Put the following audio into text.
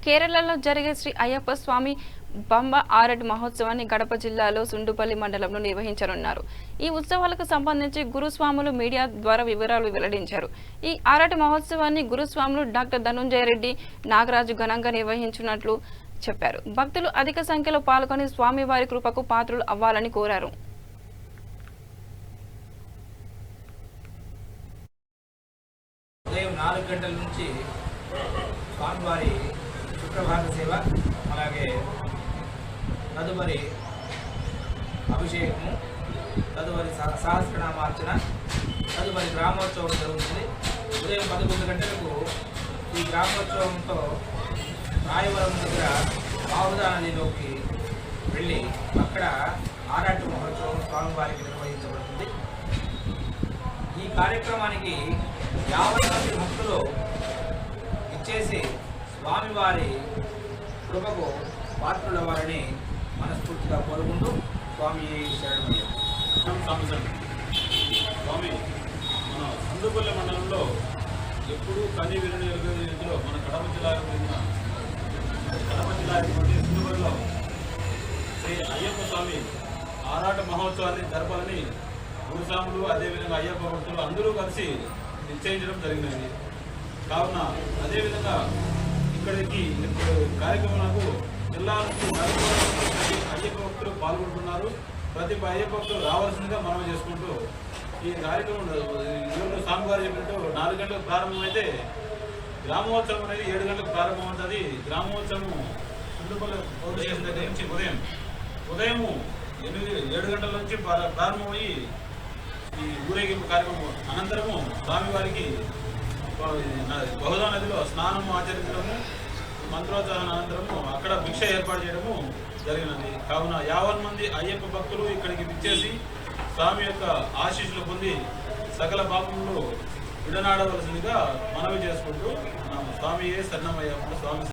కేరళలో జరిగే శ్రీ అయ్యప్ప స్వామి బంబ ఆరటి మహోత్సవాన్ని గడప జిల్లాలో సుండుపల్లి మండలంలో నిర్వహించనున్నారు. ఈ ఉత్సవాలకు సంబంధించి గురుస్వాములు మీడియా ద్వారా వివరాలు వెల్లడించారు. ఈ ఆరటి మహోత్సవాన్ని గురుస్వాములు డాక్టర్ ధనుంజయ రెడ్డి నాగరాజు ఘనంగా నిర్వహించినట్లు చెప్పారు. భక్తులు అధిక సంఖ్యలో పాల్గొని స్వామివారి కృపకు పాత్రులు అవ్వాలని కోరారు. ఉదయం 4 గంటల నుంచి స్వామివారి సుప్రభాత సేవ, అలాగే తదుపరి అభిషేకము, తదుపరి సహస్రనామార్చన, తదుపరి గ్రామోత్సవం జరుగుతుంది. ఉదయం 11 గంటలకు ఈ గ్రామోత్సవంతో రాయవరం దగ్గర బావుదా నదిలోకి వెళ్ళి అక్కడ ఆరాట మహోత్సవం స్వామివారికి నిర్వహించబడుతుంది. ఈ కార్యక్రమానికి 50 మంది భక్తులు ఇచ్చేసి స్వామివారి కృపకు పాత్రులవ్వాలని మనస్ఫూర్తిగా కోరుకుంటూ స్వామి శరణమయ్యారు. స్వామి మన సుండుపల్లి మండలంలో ఎప్పుడూ కని విరని ఎరుగలో మన కడప జిల్లా సుండుపల్లిలో శ్రీ అయ్యప్ప స్వామి ఆరాట మహోత్సవాన్ని జరపాలని గురుస్వాములు, అదేవిధంగా అయ్యప్ప భక్తులు అందరూ కలిసి నిశ్చయించడం జరిగినది. కావున అదేవిధంగా ఇక్కడికి కార్యక్రమాలకు జిల్లా నుంచి అయ్యప్ప భక్తులు పాల్గొంటున్నారు. ప్రతి అయ్యప్ప భక్తులు రావాల్సిందిగా మనం చేసుకుంటూ ఈ కార్యక్రమం ఈరోజు స్వామివారు చెప్పినట్టు 4 గంటలకు ప్రారంభమైతే గ్రామోత్సవం అనేది 7 గంటలకు ప్రారంభమవుతుంది. గ్రామోత్సవం సుండుపల్లి పౌరు చేసిన దగ్గర నుంచి ఉదయం 7 గంటల నుంచి ప్రారంభమయ్యి ఈ ఊరేగింపు కార్యక్రమం అనంతరము స్వామివారికి బహుదా నదిలో స్నానము ఆచరించడము, మంత్రోచ్చారణ అనంతరము అక్కడ భిక్ష ఏర్పాటు చేయడము జరిగినది. కావున 50 మంది అయ్యప్ప భక్తులు ఇక్కడికి విచ్చేసి స్వామి యొక్క ఆశీస్సులు పొంది సకల పాపములు విడనాడవలసిందిగా మనవి చేసుకుంటూ స్వామియే శరణమయ్యప్ప స్వామి